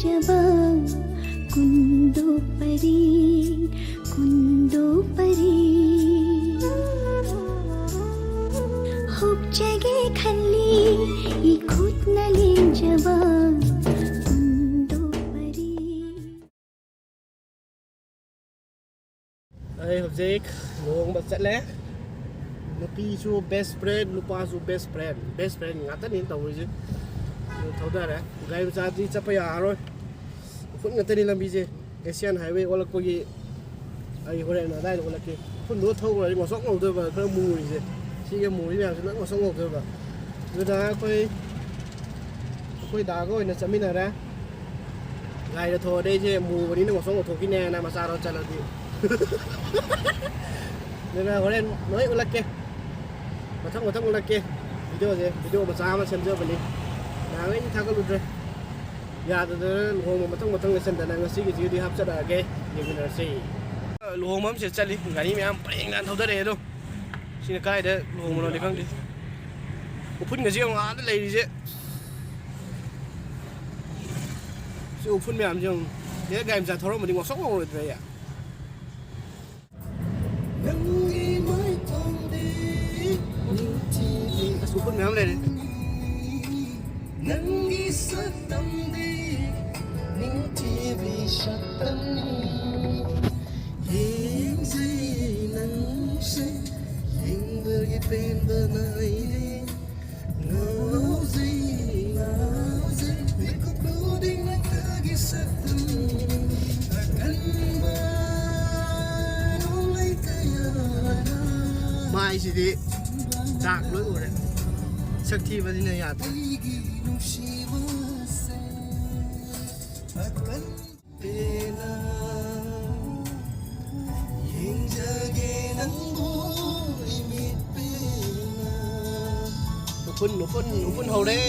जबा कुंदो परी हुक जगे खल्ली ई खुद नले जबा कुंदो परी đây hộp luồng bật set lé nupi chu best friend lupa chu best friend ngã tất nhiên tàu rồi chứ thấu ra đấy gai ra đi chấp ya rồi phun ngã tất nhiên làm gì Asian highway ola ko gi ai hore na dai ola ki phun đua thâu rồi ngõ sóc ngầu thôi và cái mù gì chỉ cái mù như nào cho nó ngõ sóc ngầu thôi và rồi đó coi đá coi nó chấm mình ra gai là thôi đây chứ mù và đi nó ngõ sóc ngầu thôi cái nè na mà sao nó chả là gì nên là hồi lên nói ola kia mà thằng ola kia video mà sao mà xem chưa vậy nào ấy thằng có lụt rồi ya từ hôm mà thằng người xem đã đang xí cái gì đi hấp dẫn là cái những cái gì luồng mắm sẽ chạy đi cái này em phải ngăn thâu đất này đâu xin là cái đấy luồng mà nó đi không đi một phút người riêng á nó lấy đi chứ siêu phút mềm chứ cái game giả thâu mà đi ngọc sóc rồi vậy à số phút mềm này Nangi satamdi ning TV shatani Yeng zai nang se Yeng bergi pen banai Ngau zai Miku puding nang tagi satam Akan banulay kayana mai gì đi chạc lối rồi đấy sắc thi vào đi này à nó phun hầu đấy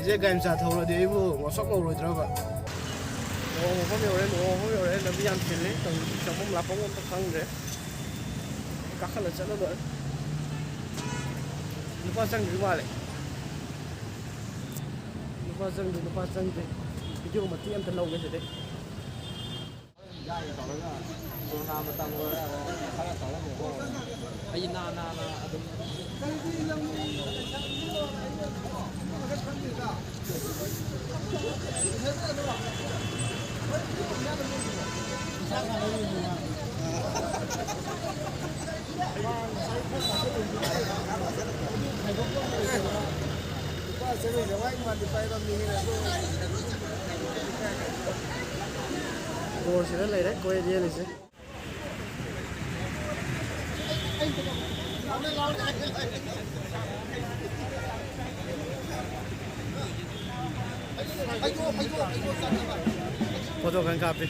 sẽ game giả thầu là để vô ngõ sóc ngầu rồi đó vậy không hiểu đấy là bây giờ tiền đấy còn trong bóng lá bóng không khăn đấy các khăn là sẽ nó đỡ nó qua răng thứ ba này nó qua răng thì cái chỗ mà tiêm thật lâu cái gì đấy cô sẽ lấy đấy cô ấy đi này sẽ foto kan kape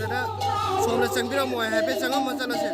ꯑꯗꯨꯗ ꯁꯣꯝꯅ ꯆꯪꯕꯤꯔꯝꯃꯣ ꯍꯥꯏꯐꯦꯠ ꯆꯪꯉꯝꯃ ꯆꯠꯂꯁꯦ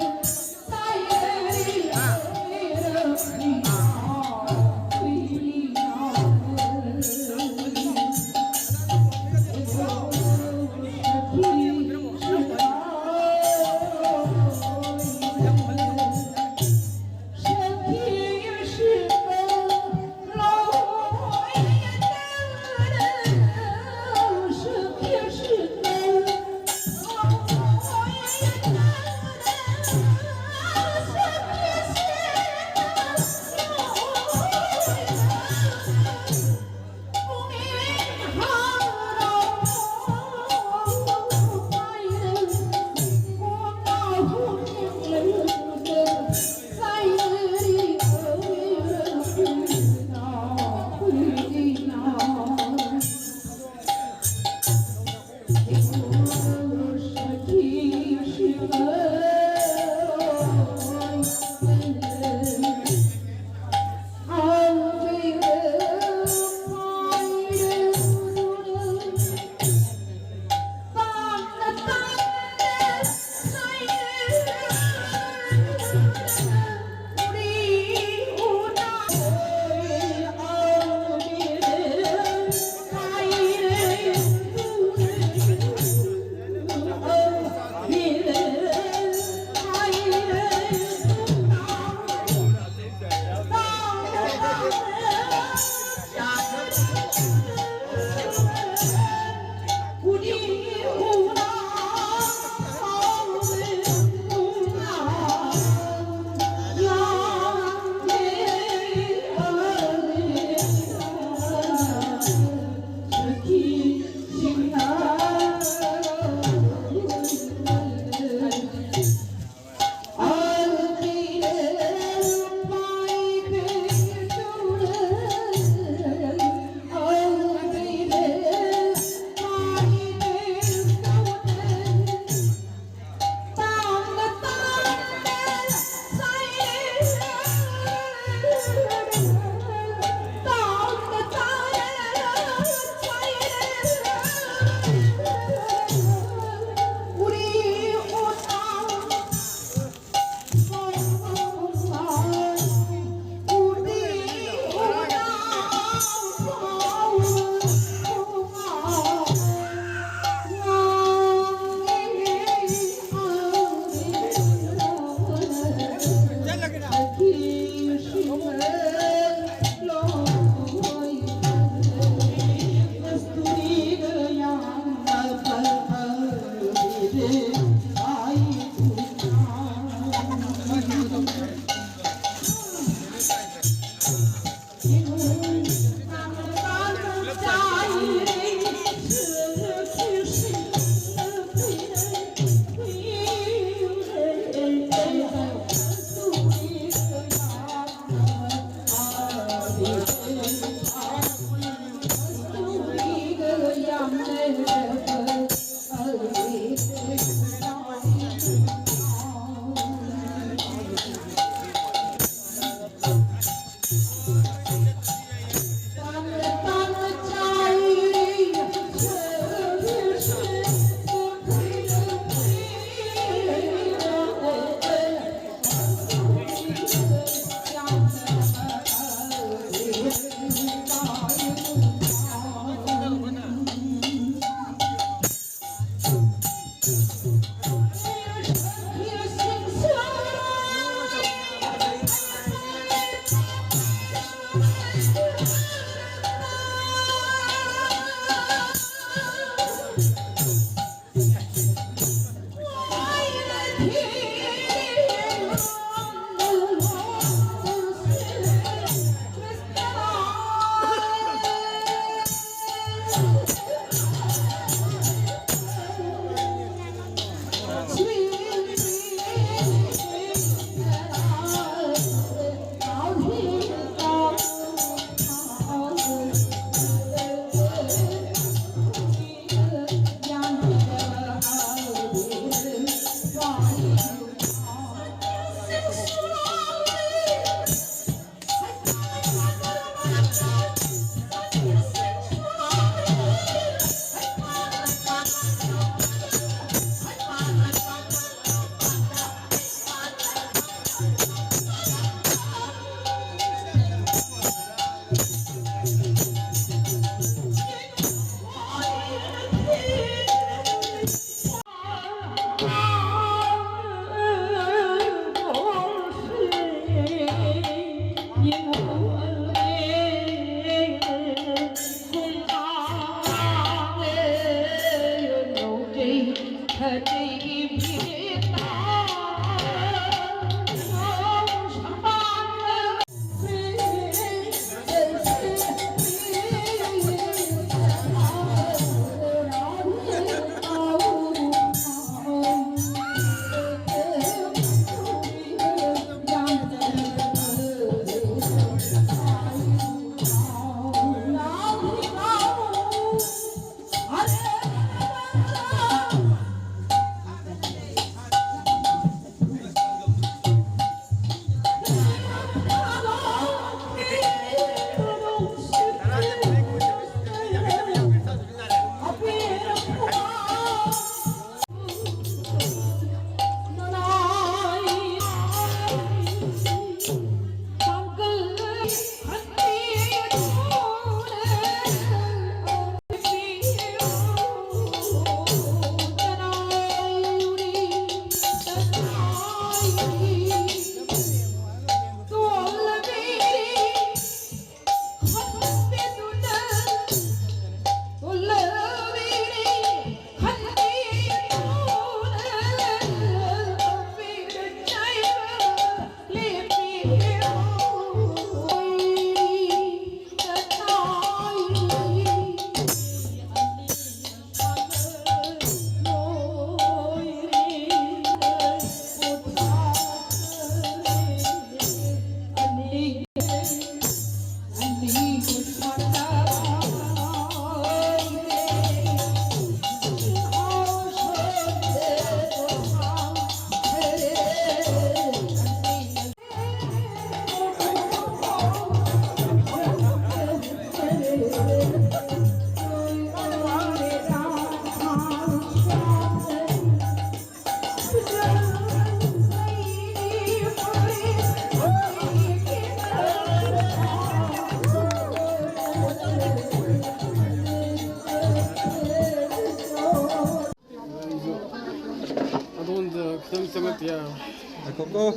Này Coco.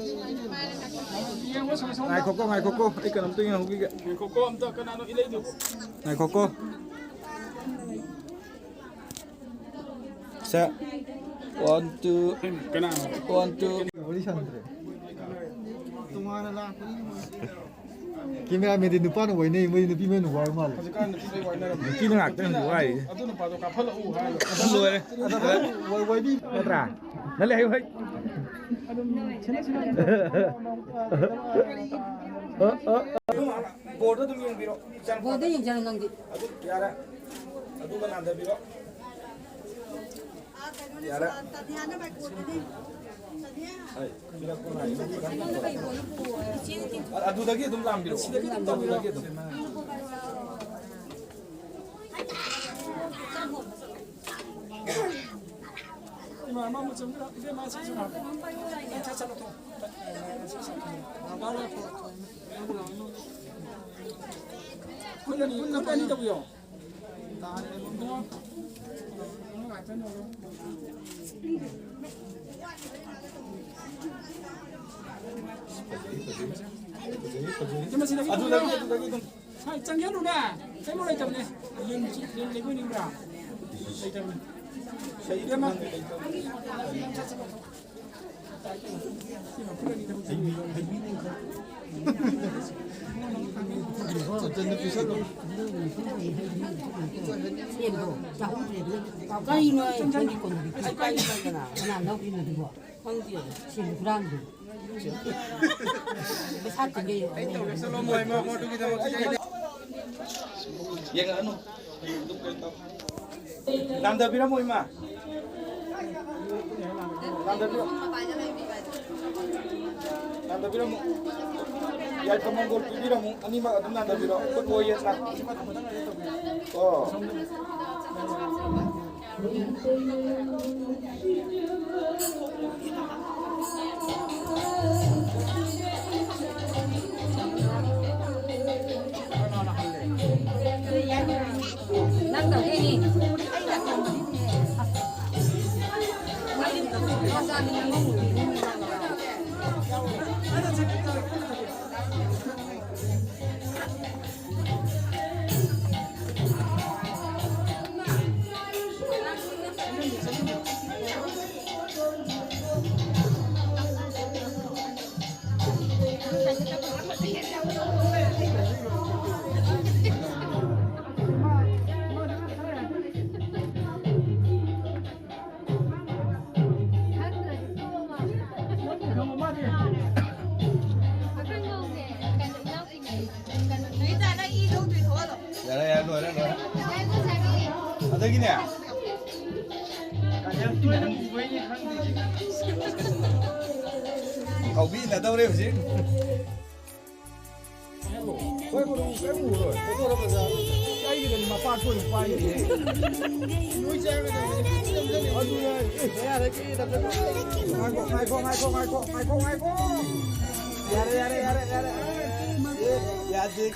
Này Coco, này Coco. Ấy cần nắm tinh không kia. Coco am to kana no ilay do. Này Coco. Set. 1, 2. Kana. 1, 2. Boleh santai. Tumana la. Cameraman din nupa no way ni, may nupi may nuwa mal. Kan ilay wa na. Nupi na ngak tang nuwa ay. Ado na pa do ka phala u ha. Ano luwa ni? Way di. Natra. Nalay hay. Board do yung biro. Bodo yung dyan lang di. Ado yara. Ado ba nanda biro? Yara. Ay, bila ko na. Ado dagi dum lam biro. Ado dagi dum. Mama mo chum dia ma chi chum. Cha cha to. Mama ko. Kunani kunani to yo. Ta ne mo. Nó lại trên rồi. Nhưng mà xin lỗi. Adu lagi. Hai chang yan nè. Cái món này tầm này. Lên lấy cái nào. Đây tầm. Saya mah. Kau kan ini yang ikut ni. Kau ini kan nak nak ini tu buat. Kau dia sini kurang tu. Besar tinggi. Yang anu. Nanda bira mo ima. Nanda bira mo. Ya kamanggol bira mo ani ma adun nanda bira. Ko koyen na. Oh. Nang tahu ini. 어디기냐? Cậu bị là đâu đây hả chị? Quay vào đâu, cái mù rồi. Cái tôi đâu bây giờ. Cái gì mà pha thôi quay gì? Nuôi xe cái này. Ở đây này. Đây là cái đập đập. Hai con. Ya đây. Ya đi.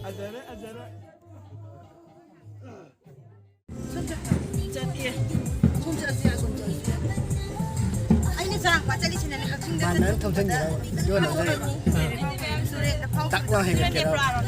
Azara. 아니 장 맞자리 지내는 거 Bạn đến thông tin gì đâu. Vô nào đây. Tắc qua hay cái đó.